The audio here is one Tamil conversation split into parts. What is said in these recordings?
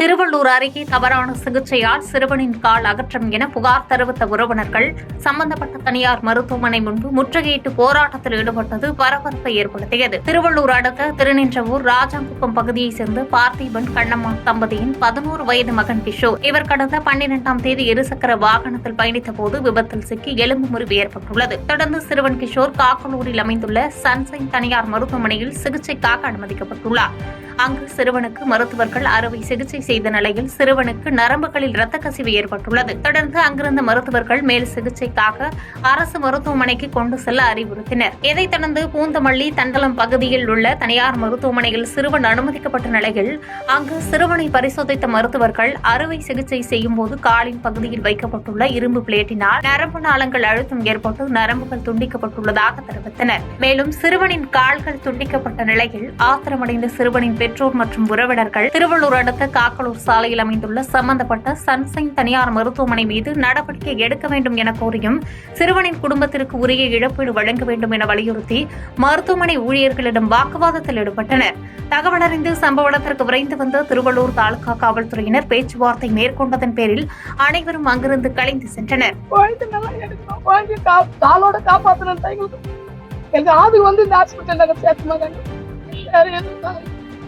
திருவள்ளூர் அருகே தவறான சிகிச்சையால் சிறுவனின் கால் அகற்றம் என புகார் தெரிவித்த உறவினர்கள் சம்பந்தப்பட்ட தனியார் மருத்துவமனை முன்பு முற்றுகையிட்டு போராட்டத்தில் ஈடுபட்டது பரபரப்பை ஏற்படுத்தியது. திருவள்ளூர் அடுத்த திருநின்றவூர் ராஜாங்குப்பம் பகுதியைச் சேர்ந்த பார்த்திபன் கண்ணம்மா தம்பதியின் 11 வயது மகன் கிஷோர். இவர் கடந்த 12ஆம் தேதி இருசக்கர வாகனத்தில் பயணித்த போது விபத்தில் சிக்கி எலும்பு முறிவு ஏற்பட்டுள்ளது. தொடர்ந்து சிறுவன் கிஷோர் காக்கலூரில் அமைந்துள்ள சன்சைன் தனியார் மருத்துவமனையில் சிகிச்சைக்காக அனுமதிக்கப்பட்டுள்ளார். அங்கு சிறுவனுக்கு மருத்துவர்கள் அறுவை சிகிச்சை செய்த நிலையில் சிறுவனுக்கு நரம்புகளில் இரத்த கசிவு ஏற்பட்டுள்ளது. தொடர்ந்து அங்கிருந்த மருத்துவர்கள் மேல் சிகிச்சைக்காக அரசு மருத்துவமனைக்கு கொண்டு செல்ல அறிவுறுத்தினர். இதைத் தொடர்ந்து பூந்தமல்லி தண்டலம் பகுதியில் உள்ள தனியார் மருத்துவமனையில் சிறுவன் அனுமதிக்கப்பட்ட நிலையில் அங்கு சிறுவனை பரிசோதித்த மருத்துவர்கள் அறுவை சிகிச்சை செய்யும் போது காலின் பகுதியில் வைக்கப்பட்டுள்ள இரும்பு பிளேட்டினால் நரம்பு நாளங்கள் அழுத்தம் ஏற்பட்டு நரம்புகள் துண்டிக்கப்பட்டுள்ளதாக தெரிவித்தனர். மேலும் சிறுவனின் கால்கள் துண்டிக்கப்பட்ட நிலையில் ஆத்திரமடைந்த சிறுவனின் பெற்றோர் மற்றும் உறவினர்கள் திருவள்ளூர் அடுத்த காக்கலூர் சாலையில் அமைந்துள்ள சம்பந்தப்பட்ட சன்சைன் தனியார் மருத்துவமனை மீது நடவடிக்கை எடுக்க வேண்டும் என கோரியும் சிறுவனின் குடும்பத்திற்கு உரிய இழப்பீடு வழங்க வேண்டும் என வலியுறுத்தி மருத்துவமனை ஊழியர்களிடம் வாக்குவாதத்தில் ஈடுபட்டனர். தகவல் அறிந்து சம்பவ இடத்திற்கு விரைந்து வந்த திருவள்ளூர் தாலுகா காவல்துறையினர் பேச்சுவார்த்தை மேற்கொண்டதன் பேரில் அனைவரும் அங்கிருந்து கலைந்து சென்றனர்.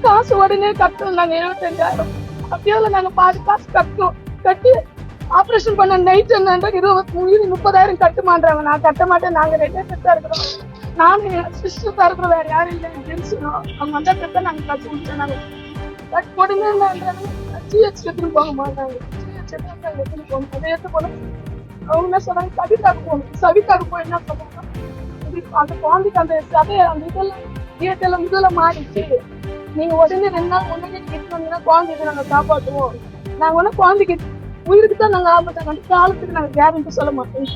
காசு உடனே கட்டணும். நாங்க 75,000 அப்படியே நாங்க பாதி காசு கட்டணும். கட்டி ஆபரேஷன் பண்ண நைட் என்ன 30,000 கட்டுமான்றாங்க. நான் கட்ட மாட்டேன். நாங்க 2 பேர் தான் இருக்கிறோம். நானும் சிஸ்டர் தான் இருக்கிறோம். வேற யாரும் இல்லை. ஜென்ஸும் அவங்க வந்த பேர் தான் நாங்க கட்டி முடிச்சோம். நாங்க கட் உடனே ஜிஹெச் எடுத்துன்னு போக மாட்டாங்க. ஜிஹெச் எடுத்துன்னு போகணும். அதை எடுத்து போனோம். அவங்க என்ன சொல்றாங்க, சவிதாக்கு போகணும். சவிதாக்கு போய் என்ன சொல்றாங்க, அந்த குழந்தைக்கு அந்த சதை அந்த இதெல்லாம் மாறிச்சு. நீங்க உடனே 2 நாள் முன்னாடி கேட்டு குழந்தைக்கு நாங்க காப்பாற்றுவோம். நாங்க ஒன்னும் குழந்தைக்கு உயிருக்கு தான் நாங்க ஆபத்தாங்க. காலத்துக்கு நாங்க கேரண்டி சொல்ல மாட்டோம்.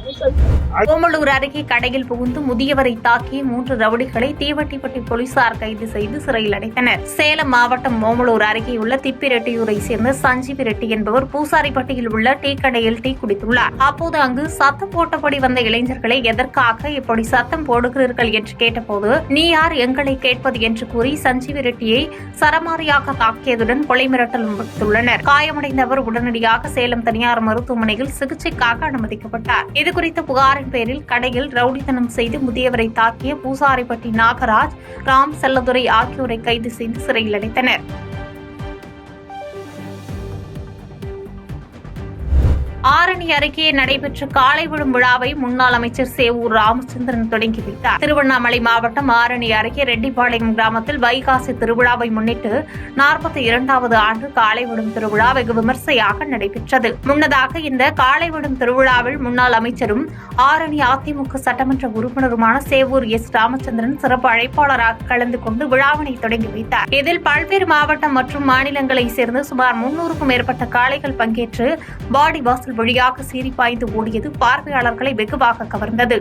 ஓமலூர் அருகே கடையில் புகுந்து முதியவரை தாக்கிய 3 ரவுடிகளை தீவட்டிப்பட்டி போலீசார் கைது செய்து சிறையில் அடைத்தனர். சேலம் மாவட்டம் ஓமலூர் அருகே உள்ள திப்பிரெட்டியூரை சேர்ந்த சஞ்சீவி ரெட்டி என்பவர் பூசாரிப்பட்டியில் உள்ள டீ கடையில் டீ குடித்துள்ளார். அப்போது அங்கு சத்தம் போட்டபடி வந்த இளைஞர்களை எதற்காக இப்படி சத்தம் போடுகிறீர்கள் என்று கேட்டபோது, நீ யார் எங்களை கேட்பது என்று கூறி சஞ்சீவி ரெட்டியை சரமாரியாக தாக்கியதுடன் கொலை மிரட்டலும் விடுத்துள்ளனர். காயமடைந்தவர் உடனடியாக சேலம் தனியார் மருத்துவமனையில் சிகிச்சைக்காக அனுமதிக்கப்பட்டார். இதுகுறித்த புகாரின் பேரில் கடையில் ரவுடித்தனம் செய்து முதியவரை தாக்கிய பூசாரிப்பட்டி நாகராஜ், ராம் செல்லதுரை ஆகியோரை கைது செய்து சிறையில் அடைத்தனர். ஆரணி அருகே நடைபெற்ற காளை விடும் விழாவை முன்னாள் அமைச்சர் சேவூர் ராமச்சந்திரன் தொடங்கி வைத்தார். திருவண்ணாமலை மாவட்டம் ஆரணி அருகே ரெட்டிப்பாளையம் கிராமத்தில் வைகாசி திருவிழாவை முன்னிட்டு 42வது ஆண்டு காளை விடும் திருவிழா வெகு விமர்சையாக நடைபெற்றது. முன்னதாக இந்த காளை விடும் திருவிழாவில் முன்னாள் அமைச்சரும் ஆரணி அதிமுக சட்டமன்ற உறுப்பினருமான சேவூர் எஸ் ராமச்சந்திரன் சிறப்பு அழைப்பாளராக கலந்து கொண்டு விழாவினை தொடங்கி வைத்தார். இதில் பல்வேறு மாவட்டம் மற்றும் மாநிலங்களைச் சேர்ந்து சுமார் 300க்கும் மேற்பட்ட காளைகள் பங்கேற்று பாடி வாசல் வழியாக சீறி பாய்ந்து ஓடியது பார்வையாளர்களை வெகுவாக கவர்ந்தது.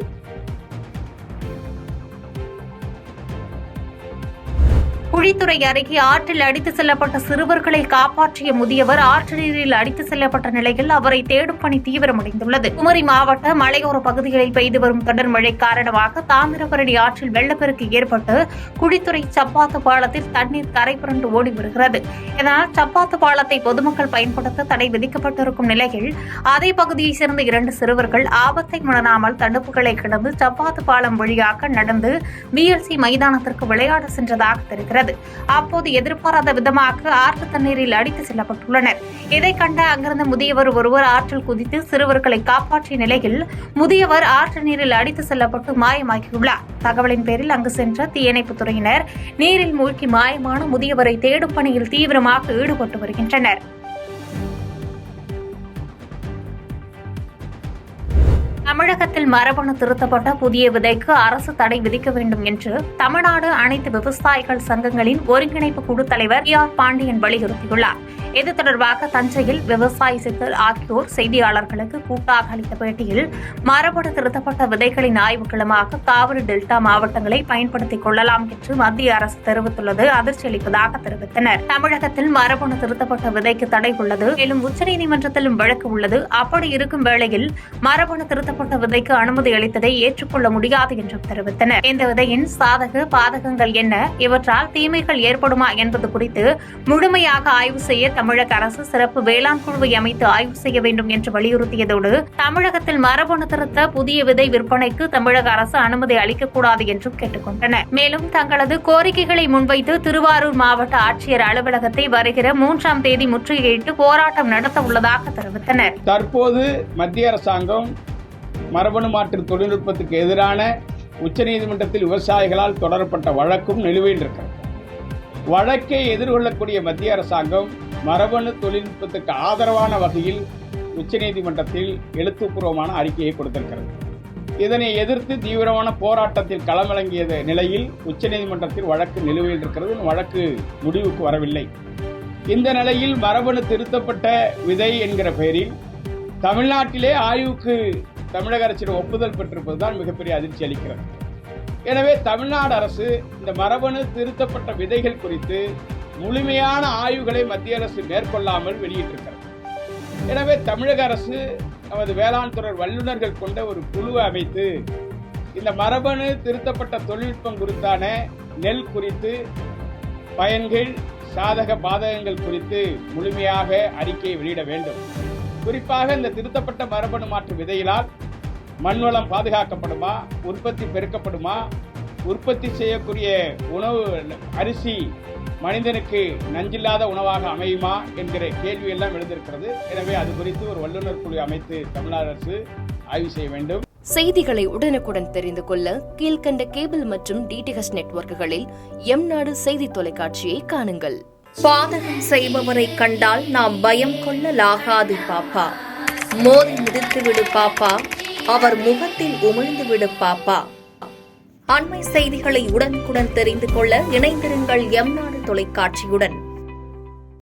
குழித்துறை அருகே ஆற்றில் அடித்து செல்லப்பட்ட சிறுவர்களை காப்பாற்றிய முதியவர் ஆற்று நீரில் அடித்து செல்லப்பட்ட நிலையில் அவரை தேடும் பணி தீவிரமடைந்துள்ளது. குமரி மாவட்ட மலையோர பகுதிகளில் பெய்து வரும் தொடர் மழை காரணமாக தாமிரபரணி ஆற்றில் வெள்ளப்பெருக்கு ஏற்பட்டு குழித்துறை சப்பாத்து பாலத்தில் தண்ணீர் கரை புரண்டு ஓடி வருகிறது. இதனால் சப்பாத்து பாலத்தை பொதுமக்கள் பயன்படுத்த தடை விதிக்கப்பட்டிருக்கும் நிலையில் அதே பகுதியைச் சேர்ந்த 2 சிறுவர்கள் ஆபத்தை உணராமல் தடுப்புகளை கடந்து சப்பாத்து பாலம் வழியாக நடந்து பிஎல்சி மைதானத்திற்கு விளையாட சென்றதாக தெரிகிறது. அப்போது எதிர்பாராத விதமாக ஆற்று தண்ணீரில் அடித்து செல்லப்பட்டுள்ளனர். இதை கண்ட அங்கிருந்த முதியவர் ஒருவர் ஆற்றில் குதித்து சிறுவர்களை காப்பாற்றிய நிலையில் முதியவர் ஆற்று நீரில் அடித்து செல்லப்பட்டு மாயமாகியுள்ளார். தகவலின் பேரில் அங்கு சென்ற தீயணைப்புத் துறையினர் நீரில் மூழ்கி மாயமான முதியவரை தேடும் பணியில் தீவிரமாக ஈடுபட்டு வருகின்றனர். தமிழகத்தில் மரபணு திருத்தப்பட்ட புதிய விதைக்கு அரசு தடை விதிக்க வேண்டும் என்று தமிழ்நாடு அனைத்து விவசாயிகள் சங்கங்களின் ஒருங்கிணைப்பு குழு தலைவர் ஆர் பாண்டியன் வலியுறுத்தியுள்ளார். இது தொடர்பாக தஞ்சையில் விவசாயி சித்தர் ஆகியோர் செய்தியாளர்களுக்கு கூட்டாக அளித்த பேட்டியில் மரபணு திருத்தப்பட்ட விதைகளின் ஆய்வுக்களமாக காவிரி டெல்டா மாவட்டங்களை பயன்படுத்திக் கொள்ளலாம் என்று மத்திய அரசு தெரிவித்துள்ளது அதிர்ச்சி அளிப்பதாக தெரிவித்தனர். தமிழகத்தில் மரபணு திருத்தப்பட்ட விதைக்கு தடை உள்ளது, மேலும் உச்சநீதிமன்றத்திலும் வழக்கு உள்ளது. அப்படி இருக்கும் வேளையில் மரபணு திருத்தப்பட்ட விதைக்கு அனுமதி அளித்ததை ஏற்றுக்கொள்ள முடியாது என்றும் தெரிவித்தனர். இந்த விதையின் சாதக பாதகங்கள் என்ன, இவற்றால் தீமைகள் ஏற்படுமா என்பது குறித்து முழுமையாக ஆய்வு செய்ய தமிழக அரசு சிறப்பு வேளாண் குழுவை அமைத்து ஆய்வு செய்ய வேண்டும் என்று வலியுறுத்தியதோடு தமிழகத்தில் மரபணு திருத்த புதிய விதை விற்பனைக்கு தமிழக அரசு அனுமதி அளிக்கக்கூடாது என்றும் கேட்டுக் கொண்டனர். மேலும் தங்களது கோரிக்கைகளை முன்வைத்து திருவாரூர் மாவட்ட ஆட்சியர் அலுவலகத்தை வருகிற 3ஆம் தேதி முற்றுகையிட்டு போராட்டம் நடத்த உள்ளதாக தெரிவித்தனர். தற்போது மத்திய அரசாங்கம் மரபணு மாற்று தொழில்நுட்பத்துக்கு எதிரான உச்சநீதிமன்றத்தில் விவசாயிகளால் தொடரப்பட்ட வழக்கும் நிலுவையில் இருக்கிறது. வழக்கை எதிர்கொள்ளக்கூடிய மத்திய அரசாங்கம் மரபணு தொழில்நுட்பத்துக்கு ஆதரவான வகையில் உச்சநீதிமன்றத்தில் எழுத்துப்பூர்வமான அறிக்கையை கொடுத்திருக்கிறது. இதனை எதிர்த்து தீவிரமான போராட்டத்தில் களமிறங்கிய நிலையில் உச்சநீதிமன்றத்தில் வழக்கு நிலுவையில் இருக்கிறது. வழக்கு முடிவுக்கு வரவில்லை. இந்த நிலையில் மரபணு திருத்தப்பட்ட விதை என்கிற பெயரில் தமிழ்நாட்டிலே ஆய்வுக்கு தமிழக அரசின் ஒப்புதல் பெற்றிருப்பதுதான் மிகப்பெரிய அதிர்ச்சி அளிக்கிறது. எனவே தமிழ்நாடு அரசு இந்த மரபணு திருத்தப்பட்ட விதைகள் குறித்து முழுமையான ஆய்வுகளை மத்திய அரசு மேற்கொள்ளாமல் வெளியிட்டிருக்கிறது. எனவே தமிழக அரசு நமது வேளாண் துறை வல்லுநர்கள் கொண்ட ஒரு குழுவை அமைத்து இந்த மரபணு திருத்தப்பட்ட தொழில்நுட்பம் குறித்தான நெல் குறித்து பயன்கள் சாதக பாதகங்கள் குறித்து முழுமையாக அறிக்கையை வெளியிட வேண்டும். குறிப்பாக இந்த திருத்தப்பட்ட மரபணு மாற்று விதையினால் மண்வளம் பாதுகாக்கப்படுமா, உற்பத்தி பெருக்கப்படுமா, உற்பத்தி செய்யக்கூடிய உணவு அரிசி மனிதனுக்கு நஞ்சில்லாத உணவாக அமையுமா என்கிற கேள்வி எல்லாம் எழுந்திருக்கிறது. எனவே அது குறித்து ஒரு வல்லுநர் குழு அமைத்து தமிழ்நாடு அரசு ஆய்வு செய்ய வேண்டும். செய்திகளை உடனுக்குடன் தெரிந்து கொள்ள கீழ்கண்ட கேபிள் மற்றும் டிடிஎச் நெட்வொர்க்குகளில் எம்நாடு செய்தி தொலைக்காட்சியை காணுங்கள். பாதகம் செய்பவரை கண்டால் நாம் பயம் கொள்ளலாகாது பாப்பா. மோதி மிதித்துவிடு பாப்பா, அவர் முகத்தில் உமிழ்ந்துவிடு பாப்பா. அண்மை செய்திகளை உடனுக்குடன் தெரிந்து கொள்ள இணைந்திருங்கள் எம்நாடு தொலைக்காட்சியுடன்.